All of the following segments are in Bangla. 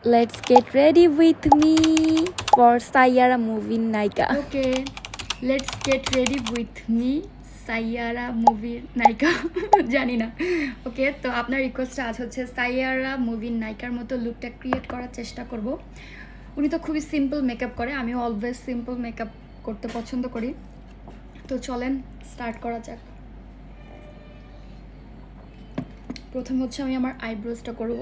Let's get ready with me for Sayara movie Naika. Okay, let's get ready with me Saiyaara মুভির নায়িকা জানি না। ওকে, তো আপনার রিকোয়েস্টটা আজ হচ্ছে সাইয়ারা মুভির নায়িকার মতো লুকটা ক্রিয়েট করার চেষ্টা করব। উনি তো খুবই সিম্পল মেকআপ করে, আমিও অলওয়েজ সিম্পল মেকআপ করতে পছন্দ করি। তো চলেন স্টার্ট করা যাক। প্রথম হচ্ছে আমি আমার আইব্রোজটা করব।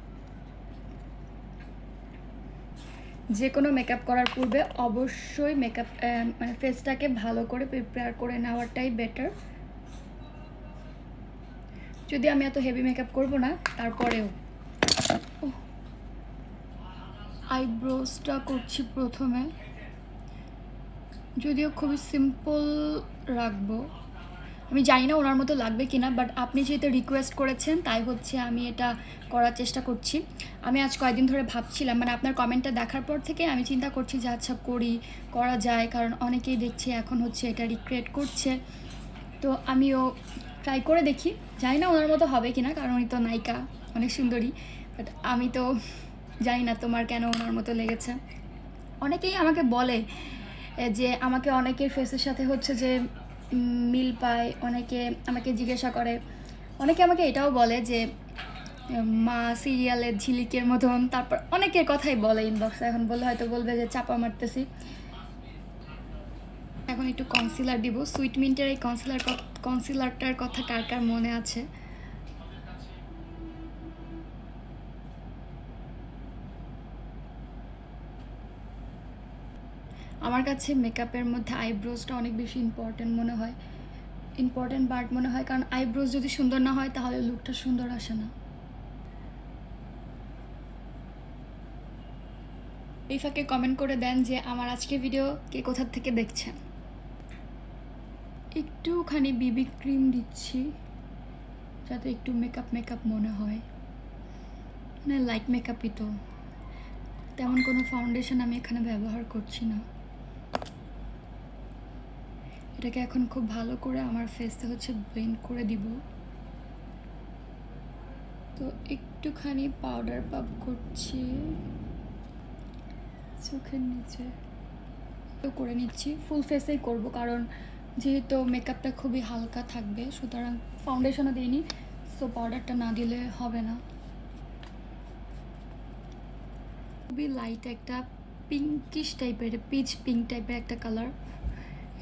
যে কোনো মেকআপ করার পূর্বে অবশ্যই মেকআপ মানে ফেসটাকে ভালো করে প্রিপেয়ার করে নেওয়াটাই বেটার। যদি আমি এত হেভি মেকআপ করব না, তারপরেও আইব্রোজটা করছি প্রথমে, যদিও খুবই সিম্পল রাখবো। আমি জানি না ওনার মতো লাগবে কিনা, বাট আপনি যেহেতু রিকোয়েস্ট করেছেন তাই হচ্ছে আমি এটা করার চেষ্টা করছি। আমি আজ কয়েকদিন ধরে ভাবছিলাম, মানে আপনার কমেন্টটা দেখার পর থেকে আমি চিন্তা করছি যে আচ্ছা করা যায়, কারণ অনেকেই দেখছি এখন হচ্ছে এটা রিক্রিয়েট করছে। তো আমিও ট্রাই করে দেখি, জানি না ওনার মতো হবে কিনা, কারণ উনি তো নায়িকা, অনেক সুন্দরী। বাট আমি তো জানি না তোমার কেন ওনার মতো লেগেছে। অনেকেই আমাকে বলে যে আমাকে অনেকের ফেসের সাথে হচ্ছে যে মিল পায়, অনেকে আমাকে জিজ্ঞাসা করে, অনেকে আমাকে এটাও বলে যে মা সিরিয়ালের ঝিলিকের মতন। তারপর অনেকের কথাই বলে ইনবক্সে, এখন বললে হয়তো বলবে যে চাপা মারতেছি। এখন একটু কনসিলার দিব। সুইট মিন্টের এই কনসিলারটার কথা কার কার মনে আছে? আমার কাছে মেকআপের মধ্যে আইব্রোজটা অনেক বেশি ইম্পর্টেন্ট পার্ট মনে হয়, কারণ আইব্রোজ যদি সুন্দর না হয় তাহলে লুকটা সুন্দর আসে না। এই ফাঁকে কমেন্ট করে দেন যে আমার আজকে ভিডিও কে কোথা থেকে দেখছেন। একটুখানি বিবি ক্রিম দিচ্ছি যাতে একটু মেকআপ মনে হয়, মানে লাইট মেকআপই তো, তেমন কোনো ফাউন্ডেশন আমি এখানে ব্যবহার করছি না। এটাকে এখন খুব ভালো করে আমার ফেসে হচ্ছে ব্লেন্ড করে দিব। তো একটুখানি পাউডার পাব করছি চোখের নিচে, তো করে নিচ্ছি। ফুল ফেসেই করব, কারণ যেহেতু মেকআপটা খুবই হালকা থাকবে, সুতরাং ফাউন্ডেশনও দিইনি, সো পাউডারটা না দিলে হবে না। খুবই লাইট একটা পিঙ্কিশ টাইপের, পিচ পিঙ্ক টাইপের একটা কালার।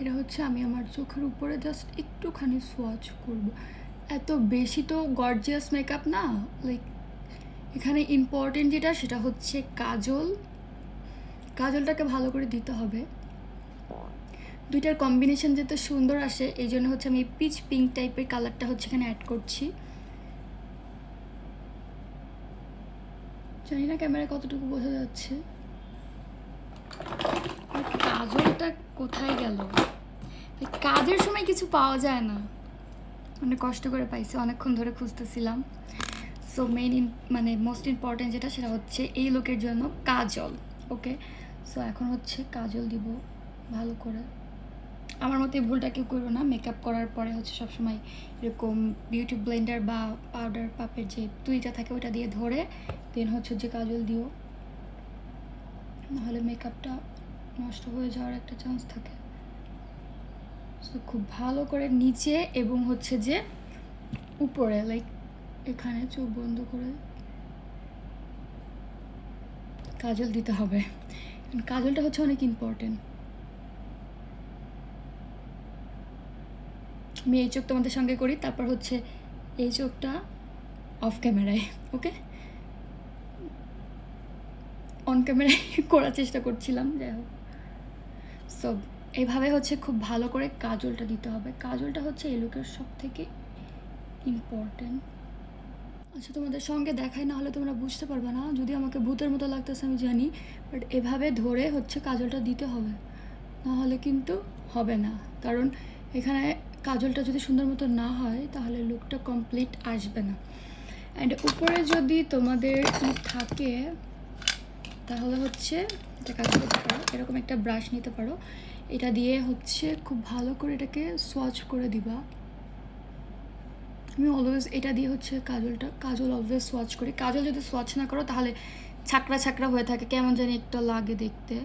এটা হচ্ছে আমি আমার চোখের উপরে জাস্ট একটুখানি সোয়াচ করব। এত বেশি তো গর্জিয়াস মেকআপ না, লাইক এখানে ইম্পর্টেন্ট যেটা সেটা হচ্ছে কাজলটাকে ভালো করে দিতে হবে। দুইটার কম্বিনেশন যাতে সুন্দর আসে, এই জন্য হচ্ছে আমি পিচ পিঙ্ক টাইপের কালারটা হচ্ছে এখানে অ্যাড করছি। জানি না ক্যামেরায় কতটুকু বোঝা যাচ্ছে। কাজলটা কোথায় গেল? কাজের সময় কিছু পাওয়া যায় না, অনেক কষ্ট করে পাইছি, অনেকক্ষণ ধরে খুঁজতেছিলাম। সো মানে মোস্ট ইম্পর্টেন্ট যেটা সেটা হচ্ছে এই লুকের জন্য কাজল। ওকে, সো এখন হচ্ছে কাজল দিব ভালো করে। আমার মতো এই ভুলটা কেউ করো না, মেকআপ করার পরে হচ্ছে সবসময় এরকম বিউটি ব্লেন্ডার বা পাউডার পাপের যে তুইটা থাকে ওটা দিয়ে ধরে দেন হচ্ছে যে কাজল দিও, নাহলে মেকআপটা নষ্ট হয়ে যাওয়ার একটা চান্স থাকে। সো খুব ভালো করে নিচে এবং হচ্ছে যে উপরে, লাইক এখানে চোখ বন্ধ করে কাজল দিতে হবে। কাজলটা হচ্ছে অনেক ইম্পর্টেন্ট। আমি এই চোখ তোমাদের সঙ্গে করি, তারপর হচ্ছে এই চোখটা অফ ক্যামেরায়, ওকে? অন ক্যামেরায় করার চেষ্টা করছিলাম, যাই হোক। সো এইভাবে হচ্ছে খুব ভালো করে কাজলটা দিতে হবে। কাজলটা হচ্ছে এই লুকের সব থেকে ইম্পর্টেন্ট। আচ্ছা, তোমাদের সঙ্গে দেখাই, না হলে তোমরা বুঝতে পারবে না। যদি আমাকে ভূতের মতো লাগতেছে আমি জানি, বাট এভাবে ধরে হচ্ছে কাজলটা দিতে হবে, নাহলে কিন্তু হবে না। কারণ এখানে কাজলটা যদি সুন্দর মতো না হয় তাহলে লুকটা কমপ্লিট আসবে না। অ্যান্ড উপরে যদি তোমাদের থাকে তাহলে হচ্ছে এটা কাজ করতে পারো, এরকম একটা ব্রাশ নিতে পারো, এটা দিয়ে হচ্ছে খুব ভালো করে এটাকে সোয়াচ করে দিবা। আমি অলওয়েজ এটা দিয়ে হচ্ছে কাজল অলওয়েজ সোয়াচ করি। কাজল যদি সোয়াচ না করো তাহলে ছাকড়া ছাকড়া হয়ে থাকে, কেমন জানি একটা লাগে দেখতে।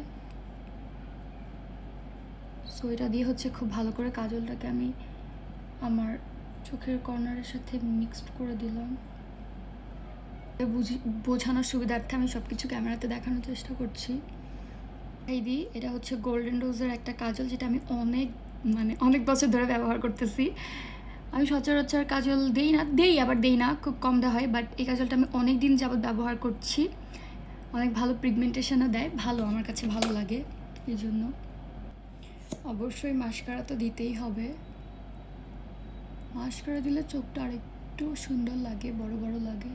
সো এটা দিয়ে হচ্ছে খুব ভালো করে কাজলটাকে আমি আমার চোখের কর্নারের সাথে মিক্সড করে দিলাম। বোঝানোর সুবিধার্থে আমি সব কিছু ক্যামেরাতে দেখানোর চেষ্টা করছি। এই এটা হচ্ছে গোল্ডেন রোজের একটা কাজল, যেটা আমি অনেক বছর ধরে ব্যবহার করতেছি। আমি সচরাচর কাজল আবার দেই না, খুব কম দেওয়া হয়, বাট এই কাজলটা আমি অনেক দিন যাবত ব্যবহার করছি। অনেক ভালো পিগমেন্টেশনও দেয়, ভালো, আমার কাছে ভালো লাগে। এই জন্য অবশ্যই মাস্কারা তো দিতেই হবে। মাস্কারা দিলে চোখটা আরেকটু সুন্দর লাগে, বড় বড় লাগে।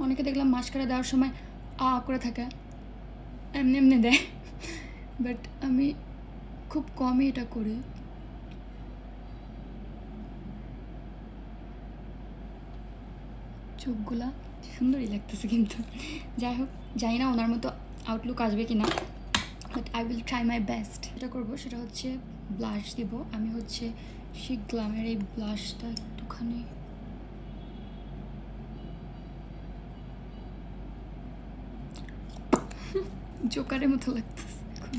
অনেকে দেখলাম মাস্কারা দেওয়ার সময় করে থাকে, এমনি দেয়, বাট আমি খুব কমই এটা করি। চোখগুলা সুন্দরই লাগতেছে, কিন্তু যাই হোক, জানি না ওনার মতো আউটলুক আসবে কিনা, but I will try my best. যেটা করবো সেটা হচ্ছে ব্লাশ দিব। আমি হচ্ছে শিক গ্লামের এই ব্লাশটা একটুখানি জোকারের মতো লাগতেছে এখন।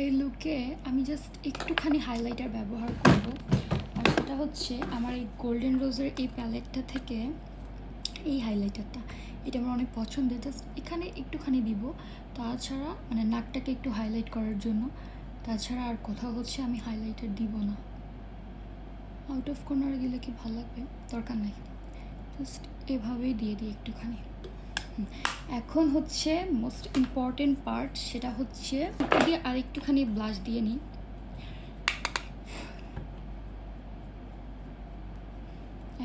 এই লুকে আমি জাস্ট একটুখানি হাইলাইটার ব্যবহার করব, আর সেটা হচ্ছে আমার এই গোল্ডেন রোজের এই প্যালেটটা থেকে এই হাইলাইটারটা। এটা আমার অনেক পছন্দের, জাস্ট এখানে একটুখানি দিব। তাছাড়া নাকটাকে একটু হাইলাইট করার জন্য, তাছাড়া আর কোথাও হচ্ছে আমি হাইলাইটার দিব না। আউট অফ কর্নারে দিলে কি ভালো লাগবে, দরকার নাই, জাস্ট এভাবেই দিয়ে দিই একটুখানি। এখন হচ্ছে মোস্ট ইম্পর্টেন্ট পার্ট, সেটা হচ্ছে দিয়ে আর একটুখানি ব্লাশ দিয়ে নিই।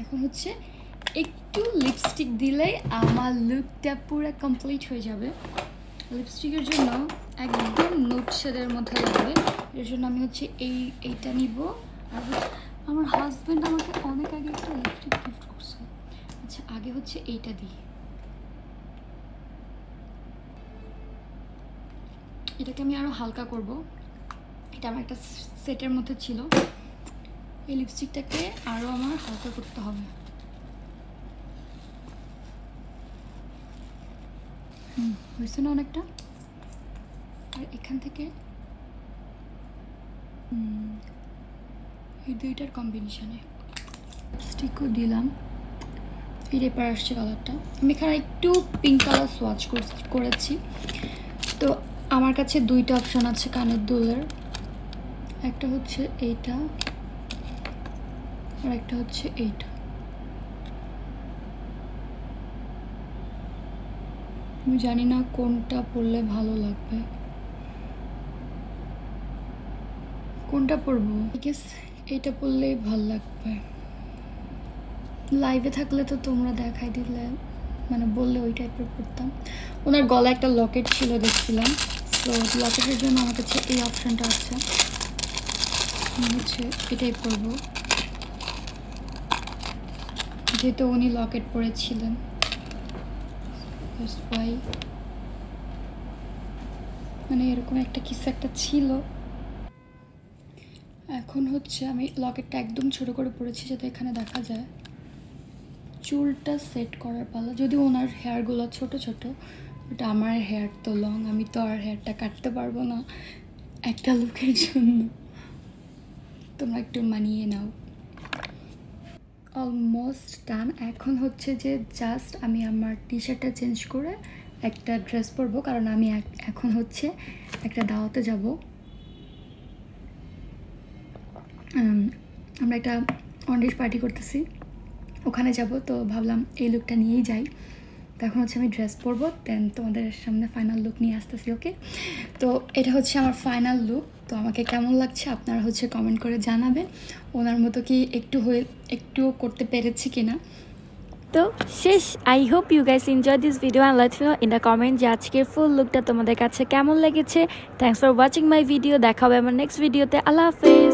এখন হচ্ছে একটু লিপস্টিক দিলেই আমার লুকটা পুরো কমপ্লিট হয়ে যাবে। লিপস্টিকের জন্য একদম নোট শেডের মধ্যে লাগবে, এর জন্য আমি হচ্ছে এইটা নিব। আর আমার হাজব্যান্ড আমাকে অনেক আগে একটা লিপস্টিক গিফট করছে। আচ্ছা, আগে হচ্ছে এইটা দিই। এটাকে আমি আরও হালকা করব, এটা আমার একটা সেটের মধ্যে ছিল। এই লিপস্টিকটাকে আরও আমার হালকা করতে হবে। হয়েছে না অনেকটা? আর এখান থেকে এই দুইটার কম্বিনেশনে স্টিকও দিলাম। এই রেপার আসছে কালারটা। আমি এখানে একটু পিঙ্ক কালার সোয়াচ করেছি। তো আমার কাছে দুইটা অপশন আছে কানের দুলের, একটা হচ্ছে এইটা আর একটা হচ্ছে এইটা। আমি জানি না কোনটা পরলে ভালো লাগবে, কোনটা পরবো। আই গেস এইটা পরলেই ভালো লাগবে। লাইভে থাকলে তো তোমরা দেখাই দিলে, বললে ওই টাইপের পরতাম। ওনার গলায় একটা লকেট ছিল দেখছিলাম, তো লকেটের জন্য আমার কাছে এই অপশানটা আছে। আমি হচ্ছে এটাই পরবো, যেহেতু উনি লকেট পরেছিলেন। এরকম একটা কিছু একটা ছিল। এখন হচ্ছে আমি লকেটটা একদম ছোট করে পরেছি যাতে এখানে দেখা যায়। চুলটা সেট করার পালা, যদি ওনার হেয়ারগুলো ছোট ছোট, বাট আমার হেয়ার তো লং, আমি তো আর হেয়ারটা কাটতে পারবো না একটা লুকের জন্য। তোমরা একটু মানিয়ে নাও। Almost done. এখন হচ্ছে যে জাস্ট আমি আমার টি শার্টটা চেঞ্জ করে একটা ড্রেস পরবো, কারণ আমি এখন হচ্ছে একটা দাওয়াতে যাব। আমরা একটা অনডিশ পার্টি করতেছি, ওখানে যাব। তো ভাবলাম এই লুকটা নিয়েই যাই। তো এখন হচ্ছে আমি ড্রেস পরবো, দেন তোমাদের সামনে ফাইনাল লুক নিয়ে আসতেছি। ওকে, তো এটা হচ্ছে আমার ফাইনাল লুক। তো আমাকে কেমন লাগছে আপনারা হচ্ছে কমেন্ট করে জানাবেন, ওনার মতো কি একটুও করতে পেরেছি কিনা। তো শেষ। I hope you guys enjoy this video and let's know in the comment যে আজকের ফুল লুকটা তোমাদের কাছে কেমন লেগেছে। Thanks for watching my video. দেখা হবে আমার নেক্সট ভিডিওতে। আল্লাহ হাফেজ।